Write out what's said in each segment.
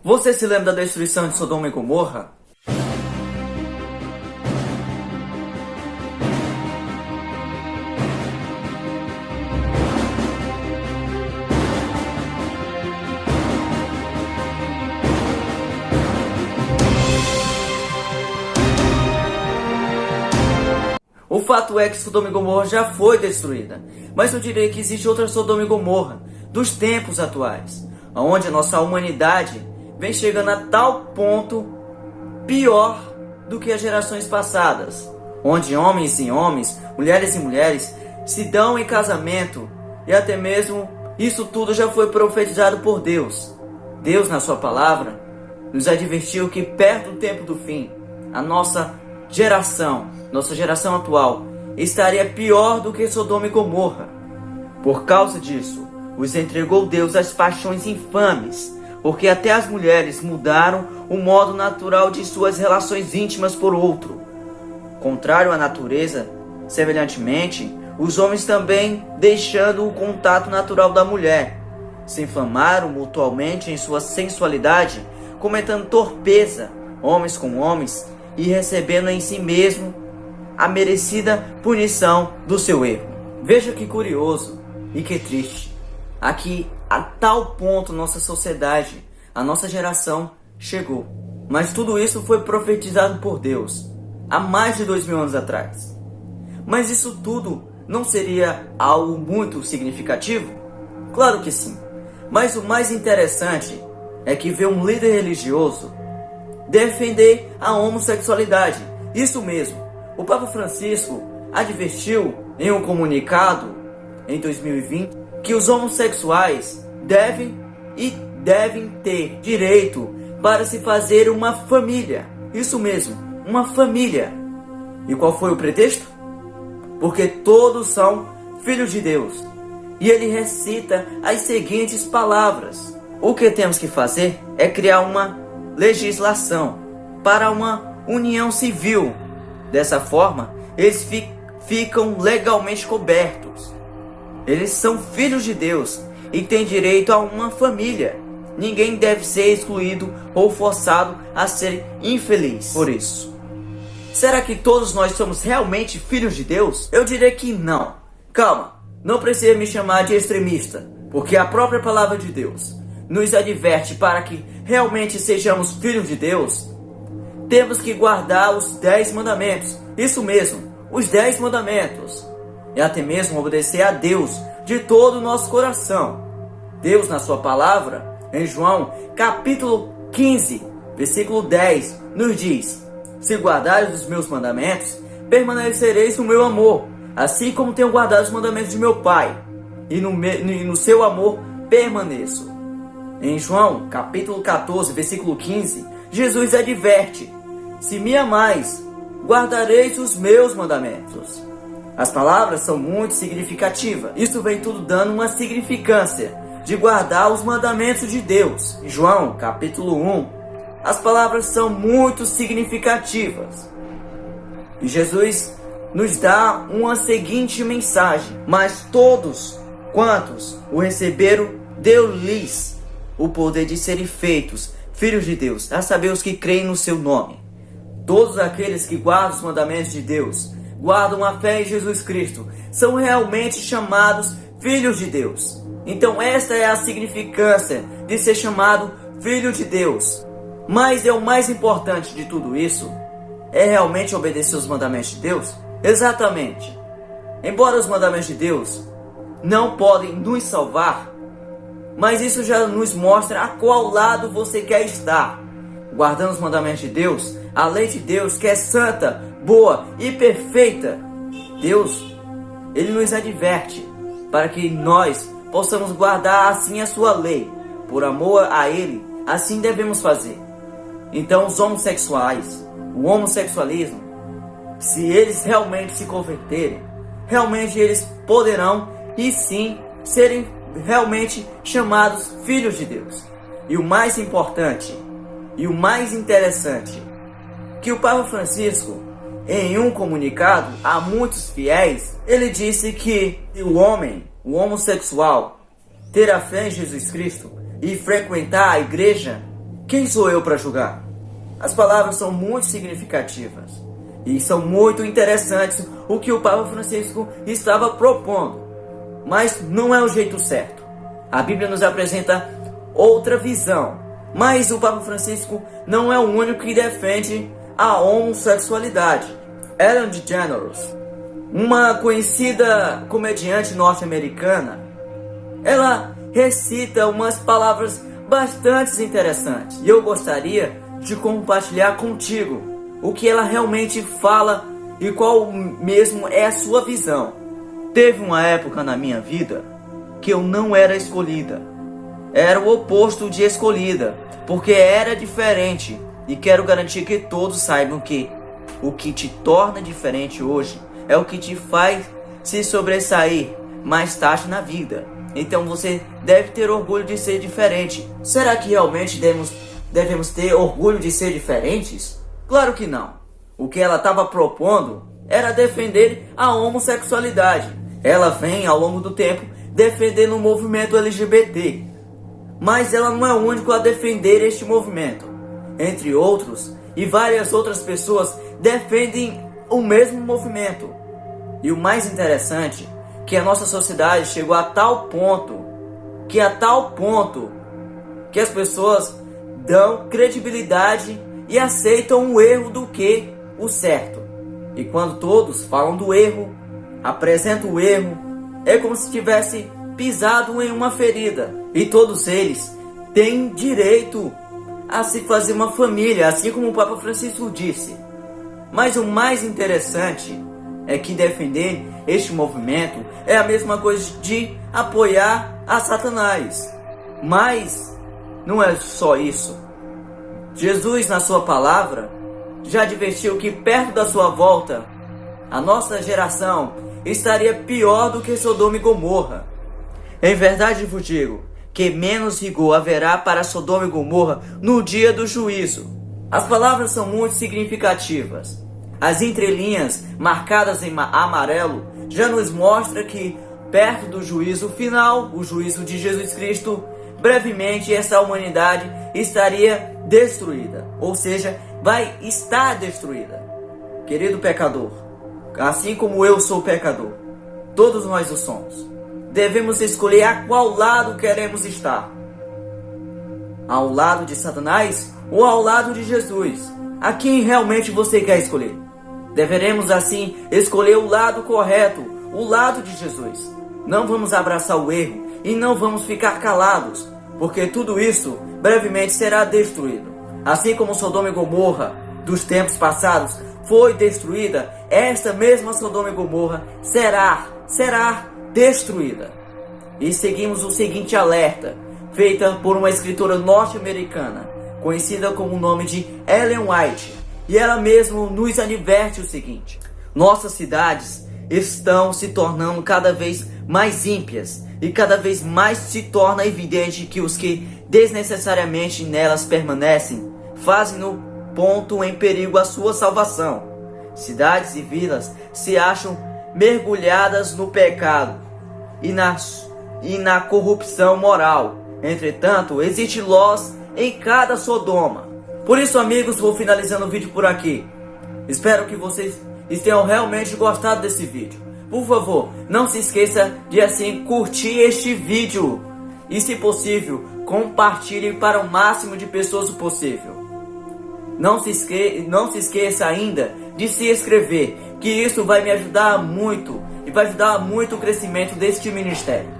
Você se lembra da destruição de Sodoma e Gomorra? O fato é que Sodoma e Gomorra já foi destruída, mas eu diria que existe outra Sodoma e Gomorra dos tempos atuais, onde a nossa humanidade vem chegando a tal ponto pior do que as gerações passadas, onde homens e homens, mulheres e mulheres se dão em casamento e até mesmo isso tudo já foi profetizado por Deus. Deus, na sua palavra, nos advertiu que perto do tempo do fim, a nossa geração atual, estaria pior do que Sodoma e Gomorra. Por causa disso, os entregou Deus às paixões infames, porque até as mulheres mudaram o modo natural de suas relações íntimas por outro. Contrário à natureza, semelhantemente, os homens também, deixando o contato natural da mulher, se inflamaram mutuamente em sua sensualidade, cometendo torpeza, homens com homens, e recebendo em si mesmo a merecida punição do seu erro. Veja que curioso e que triste. Aqui, a tal ponto nossa sociedade, a nossa geração chegou. Mas tudo isso foi profetizado por Deus há mais de 2000 anos atrás. Mas isso tudo não seria algo muito significativo? Claro que sim. Mas o mais interessante é que ver um líder religioso defender a homossexualidade. Isso mesmo. O Papa Francisco advertiu em um comunicado em 2020 que os homossexuais devem ter direito para se fazer uma família. Isso mesmo, uma família. E qual foi o pretexto? Porque todos são filhos de Deus. E ele recita as seguintes palavras: o que temos que fazer é criar uma legislação para uma união civil. Dessa forma, eles ficam legalmente cobertos. Eles são filhos de Deus e têm direito a uma família. Ninguém deve ser excluído ou forçado a ser infeliz por isso. Será que todos nós somos realmente filhos de Deus? Eu diria que não. Calma, não precisa me chamar de extremista, porque a própria palavra de Deus nos adverte para que realmente sejamos filhos de Deus. Temos que guardar os 10 mandamentos. Isso mesmo, os 10 mandamentos. E até mesmo obedecer a Deus de todo o nosso coração. Deus, na sua palavra, em João capítulo 15, versículo 10, nos diz: se guardares os meus mandamentos, permanecereis no meu amor, assim como tenho guardado os mandamentos de meu Pai, e no seu amor permaneço. Em João capítulo 14, versículo 15, Jesus adverte: se me amais, guardareis os meus mandamentos. As palavras são muito significativas. Isso vem tudo dando uma significância de guardar os mandamentos de Deus. Em João capítulo 1, as palavras são muito significativas. E Jesus nos dá uma seguinte mensagem: mas todos quantos o receberam, deu-lhes o poder de serem feitos filhos de Deus, a saber, os que creem no seu nome. Todos aqueles que guardam os mandamentos de Deus, guardam a fé em Jesus Cristo, são realmente chamados filhos de Deus. Então esta é a significância de ser chamado filho de Deus. Mas é o mais importante de tudo isso, é realmente obedecer os mandamentos de Deus? Exatamente. Embora os mandamentos de Deus não podem nos salvar, mas isso já nos mostra a qual lado você quer estar. Guardando os mandamentos de Deus, a lei de Deus, que é santa, boa e perfeita. Deus, Ele nos adverte para que nós possamos guardar assim a sua lei. Por amor a Ele, assim devemos fazer. Então os homossexuais, o homossexualismo, se eles realmente se converterem, realmente eles poderão e sim serem realmente chamados filhos de Deus. E o mais importante e o mais interessante, que o Papa Francisco, em um comunicado a muitos fiéis, ele disse que o homem, o homossexual, ter a fé em Jesus Cristo e frequentar a igreja, Quem sou eu para julgar? As palavras são muito significativas e são muito interessantes o que o Papa Francisco estava propondo, mas não é o jeito certo. A Bíblia nos apresenta outra visão, mas o Papa Francisco não é o único que defende a homossexualidade. Ellen DeGeneres, uma conhecida comediante norte-americana, ela recita umas palavras bastante interessantes e eu gostaria de compartilhar contigo o que ela realmente fala e qual mesmo é a sua visão. Teve uma época na minha vida que eu não era escolhida. Era o oposto de escolhida, porque era diferente. E quero garantir que todos saibam que o que te torna diferente hoje é o que te faz se sobressair mais tarde na vida. Então você deve ter orgulho de ser diferente. Será que realmente devemos ter orgulho de ser diferentes? Claro que não. O que ela estava propondo era defender a homossexualidade. Ela vem ao longo do tempo defendendo o movimento LGBT. Mas ela não é o único a defender este movimento. Entre outros, e várias outras pessoas defendem o mesmo movimento. E o mais interessante, que a nossa sociedade chegou a tal ponto, que as pessoas dão credibilidade e aceitam o erro do que o certo. E quando todos falam do erro, apresentam o erro, é como se tivesse pisado em uma ferida. E todos eles têm direito a se fazer uma família, assim como o Papa Francisco disse. Mas o mais interessante é que defender este movimento é a mesma coisa de apoiar a Satanás. Mas não é só isso. Jesus, na sua palavra, já advertiu que perto da sua volta, a nossa geração estaria pior do que Sodoma e Gomorra. Em verdade vos digo que menos rigor haverá para Sodoma e Gomorra no dia do juízo. As palavras são muito significativas. As entrelinhas marcadas em amarelo já nos mostra que perto do juízo final, o juízo de Jesus Cristo, brevemente essa humanidade estaria destruída, ou seja, vai estar destruída. Querido pecador, assim como eu sou pecador, todos nós o somos. Devemos escolher a qual lado queremos estar. Ao lado de Satanás ou ao lado de Jesus? A quem realmente você quer escolher? Deveremos assim escolher o lado correto, o lado de Jesus. Não vamos abraçar o erro e não vamos ficar calados, porque tudo isso brevemente será destruído. Assim como Sodoma e Gomorra dos tempos passados foi destruída, esta mesma Sodoma e Gomorra será destruída. E seguimos o seguinte alerta, feita por uma escritora norte-americana, conhecida com o nome de Ellen White, e ela mesma nos adverte o seguinte: nossas cidades estão se tornando cada vez mais ímpias, e cada vez mais se torna evidente que os que desnecessariamente nelas permanecem fazem no ponto em perigo a sua salvação. Cidades e vilas se acham mergulhadas no pecado e na corrupção moral. Entretanto, existe Lós em cada Sodoma. Por isso, amigos, vou finalizando o vídeo por aqui. Espero que vocês tenham realmente gostado desse vídeo. Por favor, não se esqueça de assim curtir este vídeo e, se possível, compartilhe para o máximo de pessoas possível. Não se esqueça ainda de se inscrever, que isso vai me ajudar muito e vai ajudar muito o crescimento deste ministério.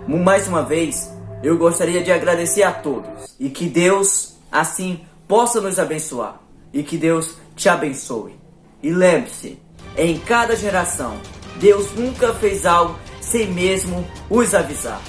Mais uma vez, eu gostaria de agradecer a todos e que Deus assim possa nos abençoar e que Deus te abençoe. E lembre-se, em cada geração, Deus nunca fez algo sem mesmo os avisar.